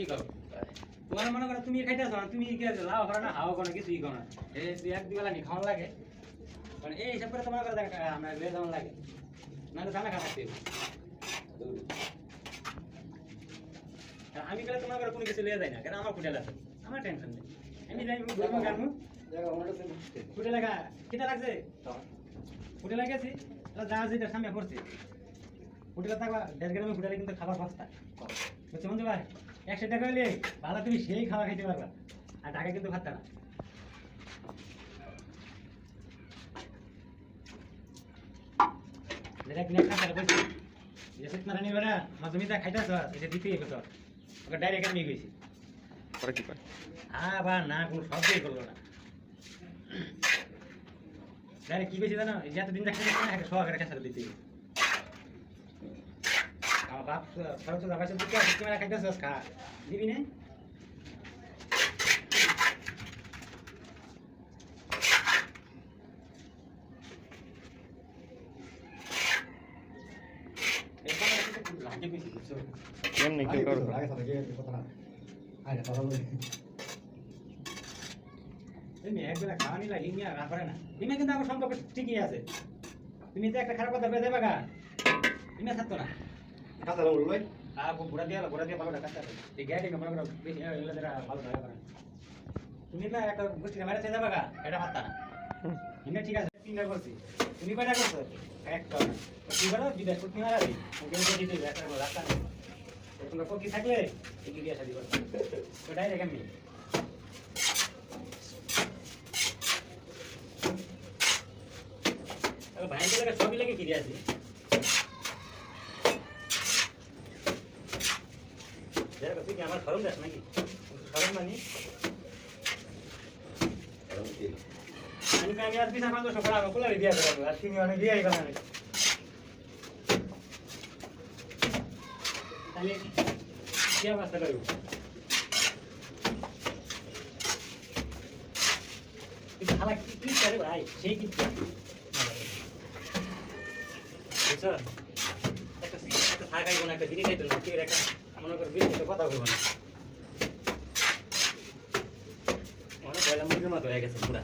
কি করো তোমার মনে করো তুমি খাইতেছ না তুমি কি লাভ করো না হাওয়া করো না কিছুই করো না এই তুই এক দুবেলা নি খাওয়া লাগে মানে এই হিসাব করে তোমার করে দেখা আমরা লে যেমন লাগে না তো দানা খাওয়া আমি গেলে তোমার করে কোনো কিছু লিয়ে যায় না কারণ আমার হোটেল আছে আমার টেনশন নেই আমি যাই ঘুরবো গানবো হোটেল লাগা কিটা লাগছে হোটেল লাগেছি যা যেটা সামনে পড়ছে হোটেলে থাকবা 1.5 গ্রামে হোটেলে কিন্তু খাবার সস্তা বুঝছো মঞ্জু ভাই 100 টাকা হলে ভালো তুমি সেই খাওয়া খাইতে পারবা আর টাকা কিন্তু খাতা না যেটা কিনে খাতা বলছি যে সত্যনারায়ণ নিবেরা মাজমিতা খাইতাছ এটা দিতেই হতো ওকে ডাইরেক্ট আমি গেছি পরে কি পায় হ্যাঁ বা না কোনো শব্দই করলো না ডাইরেক্ট কি বেশি জানো যতদিন দেখা যাচ্ছে না একটা সহকারে কাছে দিতে আমার বাপ খরচ তো যাবাইছে দিতে আছে তুমি খাইতেছস খা দিবি না এমনি কেউ করো একবেলা খাওয়া নিলা হিমিয়া না পারে না হিমিয়া কিন্তু আমার সম্পর্ক ঠিকই আছে তুমি তো একটা খারাপ কথা বেঁধে বাগা হিমিয়া থাকতো না কাঁচা লঙ্কা লই আর বুড়া দিয়ে ভালো কাঁচা এই গ্যাটি মনে করো বেশি এগুলো যারা ভালো ধরা করে তুমি না একটা গোষ্ঠী মারা চেয়ে যাবা এটা পারতা না হিমিয়া ঠিক আছে তিনটা করছি তুমি কয়টা করছো একটা কি করো বিদেশ তুমি মারা দিই ওকে দিতে একটা রাস্তা নেই তোমরা কি থাকলে এই বিয়ে শাদি করো তো ডাইরেক্ট আমি ভাই তো সবই লাগে কিনে আসি তুই কি আমার খরম যাস নাকি খরম মানি আমি আর পিছা পাঁচ সকাল আগে কোলা দিয়ে দেবো আর তুমি অনেক দিয়ে আইবা না তাহলে কি অবস্থা করবো খালা কি করে ভাই সেই কি একটা থাকাই কোনো একটা জিনিস খাইতো না ঠিক একটা মনে করে বিল কথা বলবো না মনে পয়লা মুরগির মতো হয়ে গেছে পুরা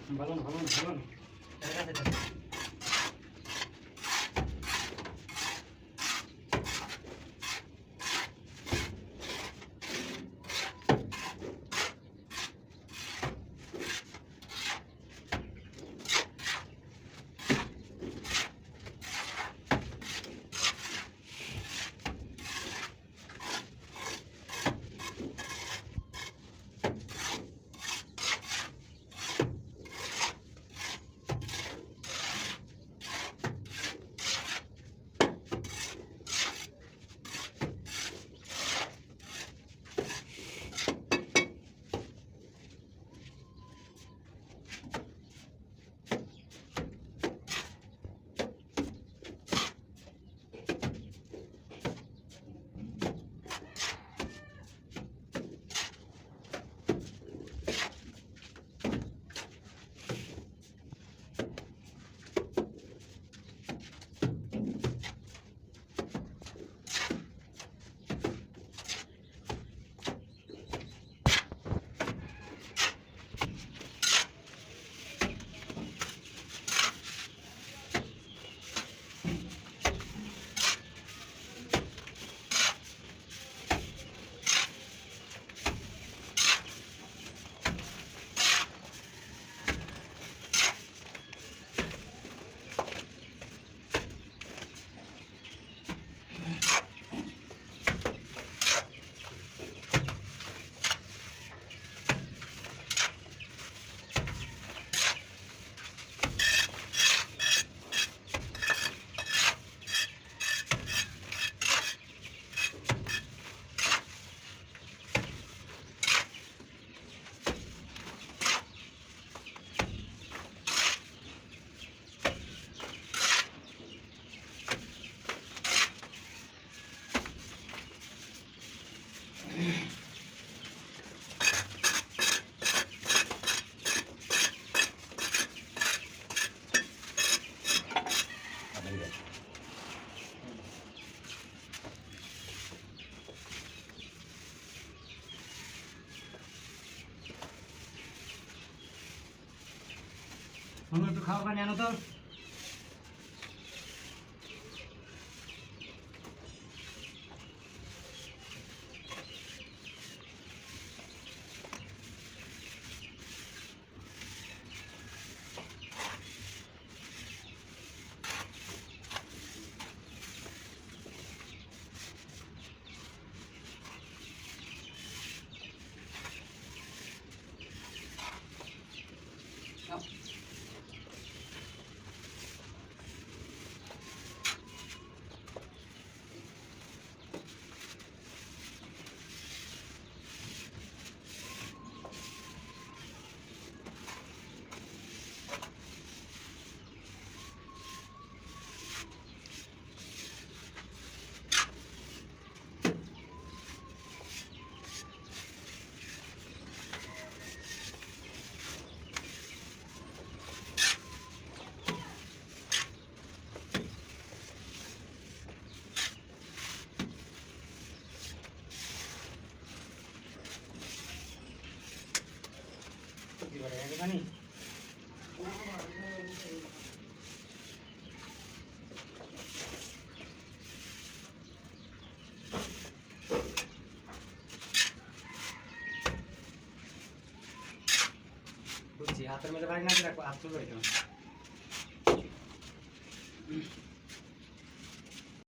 ভালো না ভালো না ভালো না একটু খাওয়ার পানি আনো তো পানি বুঝছি হাতের মধ্যে বাড়ি না রাখবো হাত তুলবো